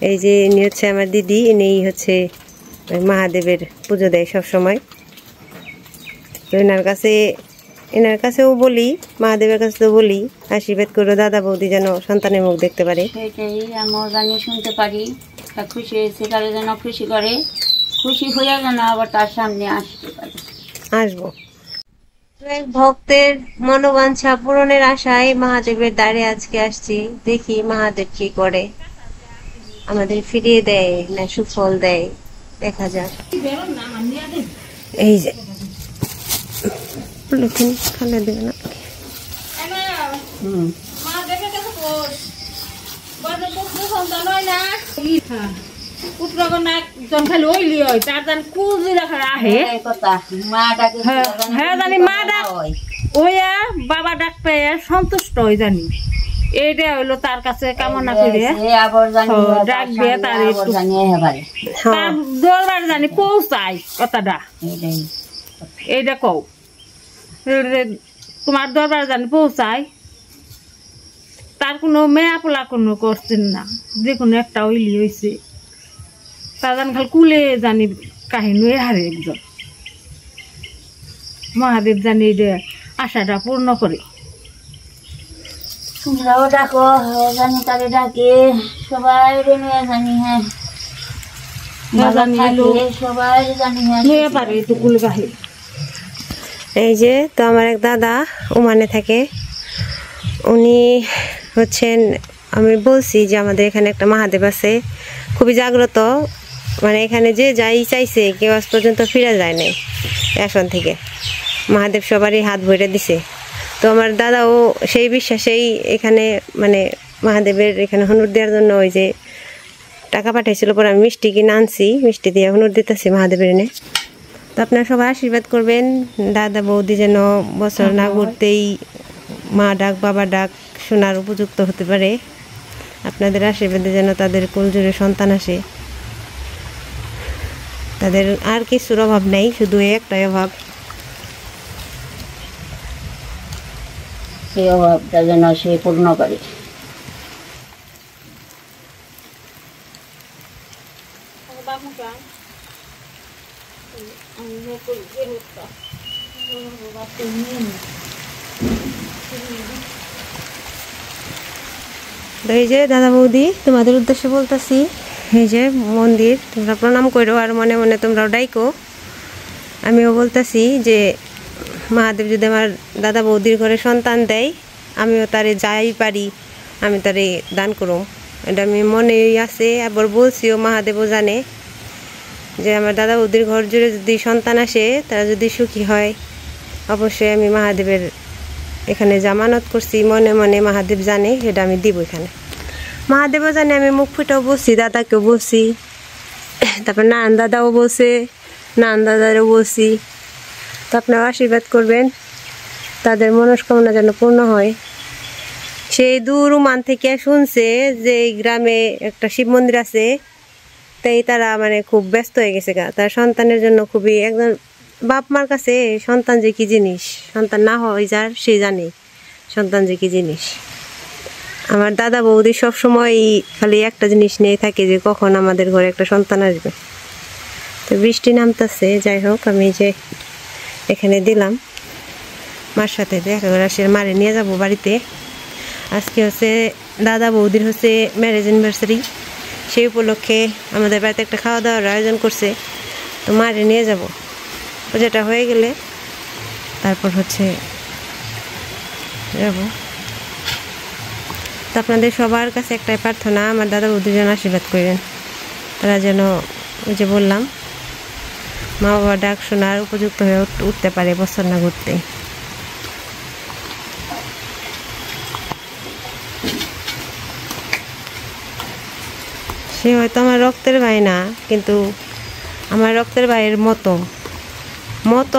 এই যে ইনি হচ্ছে আমার দিদি, ইনি হচ্ছে মহাদেবের পুজো দেয় সব সময়। তো এনার কাছেও বলি, মহাদেবের কাছে তো বলি আশীর্বাদ করো দাদা বৌদি যেন সন্তানের মুখ দেখতে পারে। সেটাই আমিও জানি, শুনতে পারি। খুশি হয়েছে তারা যেন খুশি করে, খুশি হইয়া যেন আবার তার সামনে আসতে পারে। আসবো। এক ভক্তের মনোবাঞ্ছা পূরণের আশায় মহাদেবের দ্বারে আজকে আসছি। দেখি মহাদেব কি করে, আমাদের ফিরিয়ে দেয় না সুফল দেয়, দেখা যাক। এই যে খালে দেবে না বাবা ডাক পেয়ে সন্তুষ্ট হয়ে জানি, এইটা হইলো তার কাছে কামনা করে ডাকবে, তার দরবার জানি পৌঁছাই কথাটা, এইটা কও তোমার দরবার জানি পৌঁছাই। তার কোনো মেয়া পোলা কোনো করছেন না, যে কোনো একটা ওইলি হয়েছে, তা জানি খালি কুলে জানি কাহিনী হারে একজন। মহাদেব জানি এটা আশাটা পূর্ণ করে। তোমরাও ডাকো, জানি তারে ডাকে সবাই নিয়ে জানি। হ্যাঁ সবাই জানি হ্যাঁ পারে টুকুল গাহে। এই যে তো আমার এক দাদা ওমানে থাকে, উনি হচ্ছেন, আমি বলছি যে আমাদের এখানে একটা মহাদেব আছে, খুবই জাগ্রত, মানে এখানে যে যাই চাইছে কেউ আজ পর্যন্ত ফিরে যায় নাই এখন থেকে। মহাদেব সবারই হাত ভরে দিছে। তো আমার দাদাও সেই বিশ্বাসেই এখানে মানে মহাদেবের এখানে হনুর দেওয়ার জন্য ওই যে টাকা পাঠাইছিল, পরে আমি মিষ্টি কিনে আনছি, মিষ্টি দিয়ে হনুর দিতেছি মহাদেবের এনে। তো আপনারা সবাই আশীর্বাদ করবেন দাদা বৌদি যেন বছর না ঘুরতেই মা ডাক বাবা ডাক শোনার উপযুক্ত হতে পারে। আপনাদের আশীর্বাদে যেন তাদের কুলজুড়ে সন্তান আসে। তাদের আর কিছুর অভাব নেই, শুধু একটাই অভাব, সেই অভাবটা যেন সে পূর্ণ করে। এই যে দাদা বৌদি তোমাদের উদ্দেশ্যে বলতেছি, এই যে মন্দির তোমরা প্রণাম করো আর মনে মনে তোমরাও ডাইকো। আমিও বলতেছি যে মহাদেব যদি আমার দাদা বৌদির ঘরে সন্তান দেয়, আমিও তারে যাই পারি আমি তারে দান করব, এটা আমি মনেই আছে। আবার বলছিও, মহাদেবও জানে যে আমার দাদা বৌদির ঘর জুড়ে যদি সন্তান আসে, তারা যদি সুখী হয়, অবশ্যই আমি মহাদেবের এখানে জামানত করছি মনে মনে, মহাদেব জানে সেটা আমি দিব এখানে। মহাদেবও জানে, আমি মুখ ফুটেও বলছি, দাদাকেও বলছি, তারপর নারায়ণ দাদাও বলছে, নারায়ণ দাদারও বলছি। তো আপনারা আশীর্বাদ করবেন তাদের মনস্কামনা যেন পূর্ণ হয়। সেই দূর ওমান থেকে শুনছে যে এই গ্রামে একটা শিব মন্দির আছে, তাই তারা মানে খুব ব্যস্ত হয়ে গেছে গা, তার সন্তানের জন্য খুবই একজন বাপ মার কাছে সন্তান যে কি জিনিস, সন্তান না হয় যার সে জানে সন্তান যে কি জিনিস। আমার দাদা বৌদি সবসময় খালি একটা জিনিস নিয়ে থাকে যে কখন আমাদের ঘরে একটা সন্তান আসবে। তো বৃষ্টি নামতেছে, যাই হোক আমি যে এখানে দিলাম, মার সাথে দেখা করে আসে, মারে নিয়ে যাব বাড়িতে। আজকে হচ্ছে দাদা বৌদির হচ্ছে ম্যারেজ অ্যানিভার্সারি, সেই উপলক্ষে আমাদের বাড়িতে একটা খাওয়া দাওয়ার আয়োজন করছে, তো মারে নিয়ে যাব। যেটা হয়ে গেলে তারপর হচ্ছে যাব। তো আপনাদের সবার কাছে একটাই প্রার্থনা, আমার দাদা বৌদির জন্য আশীর্বাদ করেন, তারা যেন ওই যে বললাম মা বাবা ডাক শোনার উপযুক্ত হয়ে উঠতে পারে বছর না ঘুরতে। সে হয়তো আমার রক্তের ভাই না, কিন্তু আমার রক্তের ভাইয়ের মতো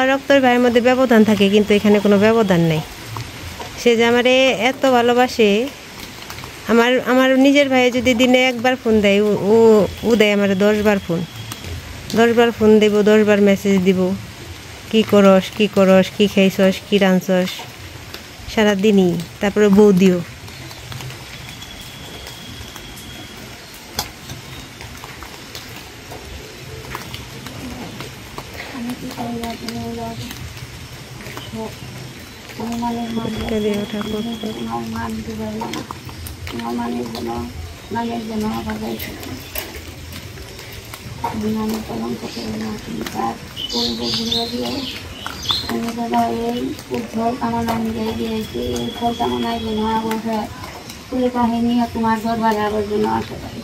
আর রক্তের ভাইয়ের মধ্যে ব্যবধান থাকে, কিন্তু এখানে কোনো ব্যবধান নেই। সে যে আমারে এত ভালোবাসে, আমার নিজের ভাই যদি দিনে একবার ফোন দেয়, ও দেয় আমার 10 বার ফোন, 10 বার ফোন দেব, 10 বার মেসেজ দিব, কি করস কি করস, কি খাইছস, কি রাঁধছস সারাদিনই। তারপরে বৌদিও আমি কি চাই না তুমি ঠাকুর আমার মান দিবে না, আমার মানের জন্য নামের জন্য বাজাই থাকে। আমি কলঙ্ক করে না, তুমি তার করবো ঘুরে দিয়ে আমি দাদা এই উদ্ভব আমার নাম দিয়েছি, এই ফল কামনায় যেন আমার তুলে কাহিনী তোমার দরবারে আবার জন্য আসা পারি।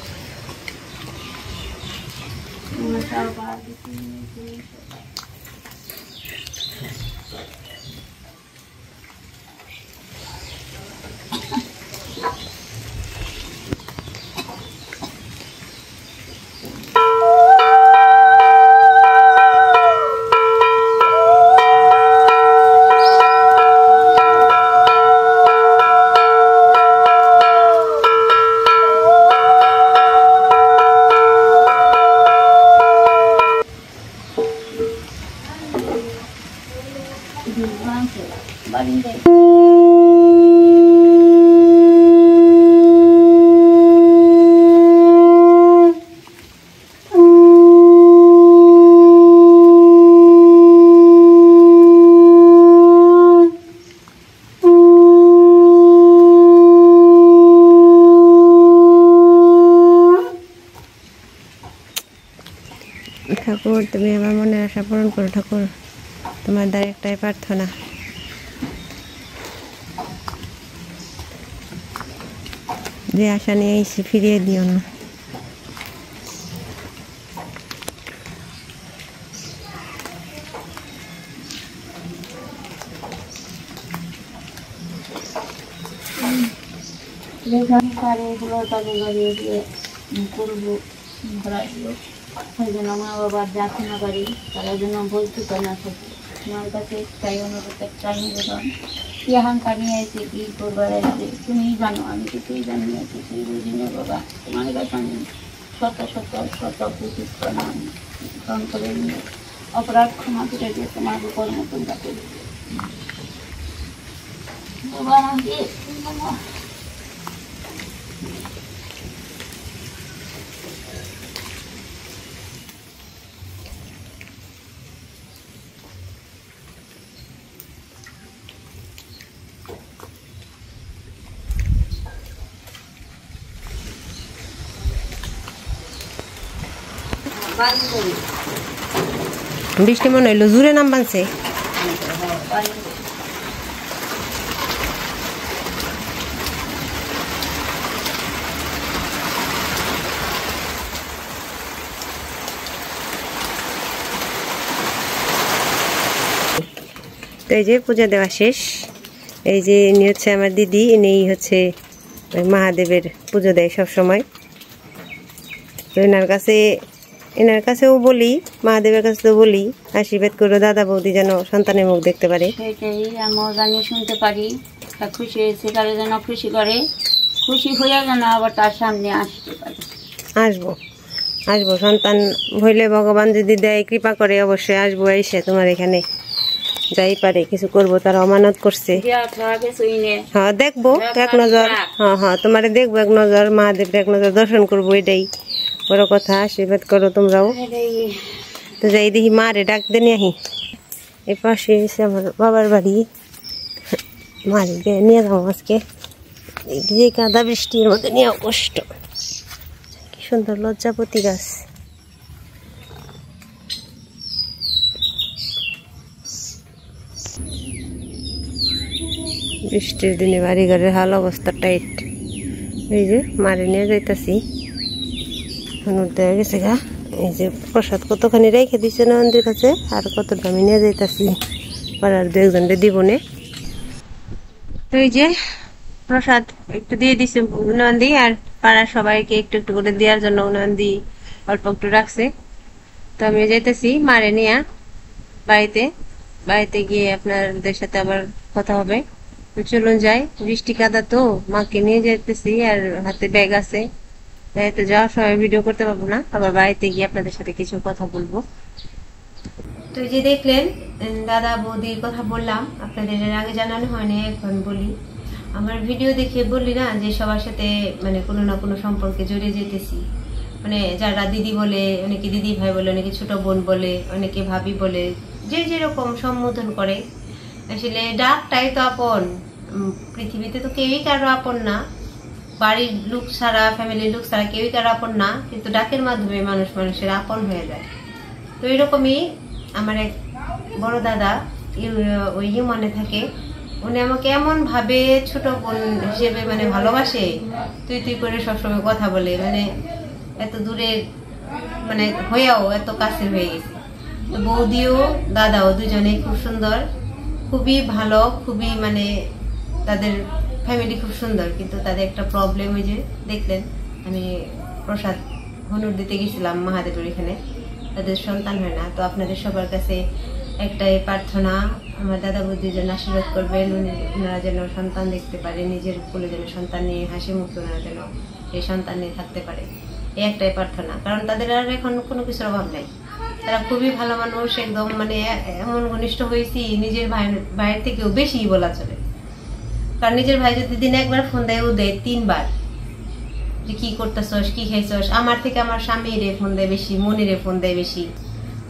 ঠাকুর তুমি আমার মনের আশা পূরণ করো ঠাকুর, তোমার দ্বারা একটাই প্রার্থনা। যে আশা নিয়ে এসে ফিরিয়ে দিও না। এগুলো তাকে বাড়িয়ে দিয়ে করবো ঘোরাগুলো, সেই জন্য মা বাবার যাতে না পারি তারা যেন বৈঠক না থাকে। আমার কাছে একটাই অনুরোধ, একটাই নিবেদন, ইহাঙ্কার নিয়ে এসে কি করবার আছে তুমিই জানো, আমি কিছুই জানি না, কিছুই বুঝি না বাবা। তোমার কাছে আমি শত শত শত পুচিত প্রণাম গ্রহণ করে নিয়ে অপরাধ ক্ষমা করে দিয়ে তোমার উপর মতন তাকে বাবা আমাকে বৃষ্টি মনে হইলো জোরে নাম বানছে। তো এই যে পূজা দেওয়া শেষ। এই যে ইনি হচ্ছে আমার দিদি, ইনি হচ্ছে মহাদেবের পুজো দেয় সব সময়। তো এনার কাছেও বলি, মহাদেবের কাছেও বলি আশীর্বাদ করো দাদা বৌদি যেন সন্তানের মুখ দেখতে পারে। সেটাই আমরা জানি, শুনতে পারি। খুশি হয়েছে তারা যেন খুশি করে, খুশি হইয়া যেন আবার তার সামনে আসতে পারে। আসবো আসবো, সন্তান হইলে ভগবান যদি দেয় কৃপা করে অবশ্যই আসবো। এসে তোমার এখানে যাই পারে কিছু করবো, তারা অমানত করছে। হ্যাঁ দেখবো এক নজর, হ্যাঁ তোমারে দেখবো এক নজর, মহাদেব এক নজর দর্শন করবো, এটাই বড় কথা। আশীর্বাদ করো তোমরাও। তো যাই দেখি মারে ডাক দিয়ে নিয়ে আহি। এই পাশে এসে আমার বাবার বাড়ি, মারে নিয়ে যাবো আজকে। যে কাদা বৃষ্টির মধ্যে নিয়ে কষ্ট। কি সুন্দর লজ্জাপতি গাছ। বৃষ্টির দিনে বাড়ি ঘরের হাল অবস্থা টাইট। এই যে মারে নিয়ে যাইতাছি, দেওয়া গেছে গা। এই যে প্রসাদ কতখানি রেখে দিচ্ছে নন্দীর কাছে, আর কতটা আমি নিয়ে যাইতাছি পাড়ার দু একজনকে দিব নে। তো এই যে প্রসাদ একটু দিয়ে দিচ্ছে নন্দী, আর পাড়ার সবাইকে একটু একটু করে দেওয়ার জন্য নন্দী অল্প একটু রাখছে। তো আমি যাইতেছি মারে নিয়ে বাড়িতে গিয়ে আপনাদের সাথে আবার কথা হবে। চলুন যাই, বৃষ্টি কাদা তো, মাকে নিয়ে যাইতেছি আর হাতে ব্যাগ আছে। তো যাওয়ার সময় ভিডিও করতে পারবো না, আবার বাড়িতে গিয়ে আপনাদের সাথে কিছু কথা বলবো। তো এই যে দেখলেন দাদা বৌদির কথা বললাম, আপনাদের এর আগে জানানো হয়নি, এখন বলি। আমার ভিডিও দেখে বললি না যে সবার সাথে মানে কোনো না কোনো সম্পর্কে জড়িয়ে যেতেছি, মানে যারা দিদি বলে, অনেকে দিদি ভাই বলে, অনেকে ছোট বোন বলে, অনেকে ভাবি বলে, যে যেরকম সম্বোধন করে। আসলে ডাকটাই তো আপন, পৃথিবীতে তো কেউই কারো আপন না, বাড়ির লোক ছাড়া, ফ্যামিলির লোক ছাড়া কেউই কারো আপন না, কিন্তু ডাকের মাধ্যমে মানুষ মানুষের আপন হয়ে যায়। তো এরকমই আমার এক বড় দাদা ওই ইউমানে থাকে, উনি আমাকে এমন ভাবে ছোট বোন হিসেবে মানে ভালোবাসে, তুই তুই করে সবসময় কথা বলে, মানে এত দূরে মানে হয়েও এত কাছে হয়ে গেছে। তো বৌদিও দাদাও দুজনেই খুব সুন্দর, খুবই ভালো, খুবই মানে তাদের ফ্যামিলি খুব সুন্দর, কিন্তু তাদের একটা প্রবলেম, ওই যে দেখলেন আমি প্রসাদ হনুর দিতে গেছিলাম মহাদেবের এখানে, তাদের সন্তান হয় না। তো আপনাদের সবার কাছে একটাই প্রার্থনা, আমার দাদা বৌদির জন্য আশীর্বাদ করবেন, ওনারা যেন সন্তান দেখতে পারে, নিজের কোলে যেন সন্তান নিয়ে হাসি মুখে ওনারা যেন সেই সন্তান নিয়ে থাকতে পারে, এই একটাই প্রার্থনা। কারণ তাদের আর এখন কোনো কিছুর অভাব নেই, তারা খুবই ভালো মানুষ, একদম মানে এমন ঘনিষ্ঠ হয়েছি, নিজের ভাইয়ের থেকেও বেশি বলা চলে। কারণ নিজের ভাই যদি দিনে একবার ফোন দেয়, ও দেয় 3 বার, যে কি করতেছস, কি খাইছস। আমার থেকে আমার স্বামীরে ফোন দেয় বেশি, মনিরে ফোন দেয় বেশি,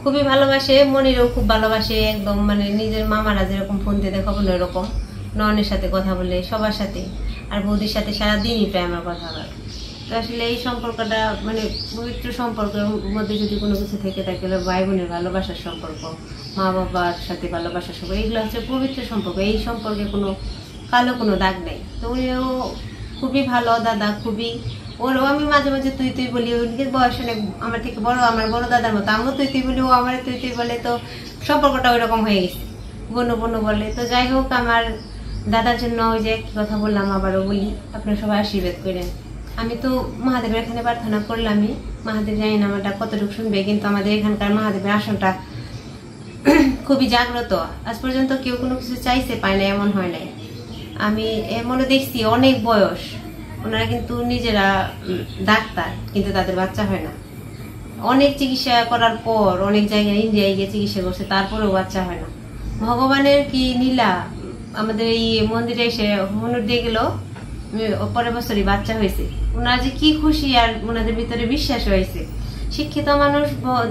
খুবই ভালোবাসে, মনিরেও খুব ভালোবাসে, একদম মানে নিজের মামারা যেরকম ফোন দিয়ে খবর এরকম নয়নের সাথে কথা বলে, সবার সাথে। আর বৌদির সাথে সারাদিনই প্রায় আমার কথা হয়। তো আসলে এই সম্পর্কটা মানে পবিত্র সম্পর্কের মধ্যে যদি কোনো কিছু থেকে থাকে, ভাই বোনের ভালোবাসার সম্পর্ক, মা বাবার সাথে ভালোবাসার সম্পর্ক, এগুলো হচ্ছে পবিত্র সম্পর্ক, এই সম্পর্কে কোনো কালো কোনো দাগ নেই। তো উনিও খুবই ভালো দাদা, খুবই, ওরও আমি মাঝে মাঝে তুই তুই বলি, ওদিকে বয়স অনেক আমার থেকে বড়, আমার বড় দাদার মতো, আমিও তুই তুই বলি, ও আমার তুই তুই বলে, তো সম্পর্কটা ওই রকম হয়ে গেছে, বন্য বন্য বলে। তো যাই হোক, আমার দাদার জন্য ওই যে একই কথা বললাম, আবারও বলি, আপনারা সবাই আশীর্বাদ করেন। আমি তো মহাদেবের এখানে প্রার্থনা করলামই, মহাদেব জানি না আমারটা কতটুকু শুনবে, কিন্তু আমাদের এখানকার মহাদেবের আসনটা খুবই জাগ্রত। আজ পর্যন্ত কেউ কোনো কিছু চাইছে পায় না, এমন হয় নাই। আমি এমনও দেখছি অনেক বয়স, ওনারা কিন্তু নিজেরা ডাক্তার, কিন্তু তাদের বাচ্চা হয় না। অনেক চিকিৎসা করার পর, অনেক জায়গায় ইন্ডিয়ায় গিয়ে চিকিৎসা করছে, তারপরেও বাচ্চা হয় না। ভগবানের কি নীলা, আমাদের এই মন্দিরে এসে হনুর দিয়ে গেল, পরের বছরই বাচ্চা হয়েছে। ওনারা যে কি খুশি, আর ওনাদের ভিতরে বিশ্বাস হয়েছে। শিক্ষিত মানুষ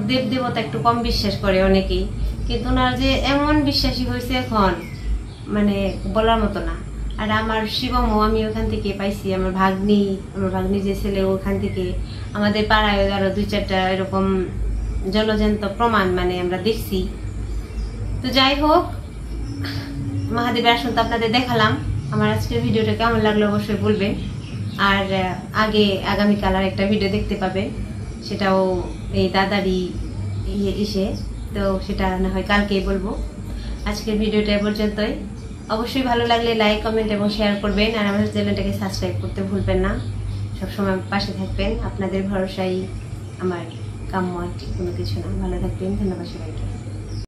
দেব দেবতা একটু কম বিশ্বাস করে অনেকেই, কিন্তু ওনারা যে এমন বিশ্বাসী হয়েছে এখন মানে বলার মতো না। আর আমার শিবমও আমি ওখান থেকে পাইছি, আমার ভাগ্নি যে ছেলে ওখান থেকে, আমাদের পাড়ায় আরো 2-4টা এরকম জলজন্ত প্রমাণ মানে আমরা দেখছি। তো যাই হোক, মহাদেবের আসন তো আপনাদের দেখালাম। আমার আজকের ভিডিওটা কেমন লাগলো অবশ্যই বলবেন। আর আগামীকাল আর একটা ভিডিও দেখতে পাবেন, সেটাও এই দাদারই এসে, তো সেটা না হয় কালকেই বলবো। আজকের ভিডিওটা এ পর্যন্তই। অবশ্যই ভালো লাগলে লাইক, কমেন্ট এবং শেয়ার করবেন, আর আমাদের চ্যানেলটাকে সাবস্ক্রাইব করতে ভুলবেন না। সবসময় পাশে থাকবেন, আপনাদের ভরসাই আমার কাম্য, কোনো কিছু না। ভালো থাকবেন, ধন্যবাদ সবাইকে।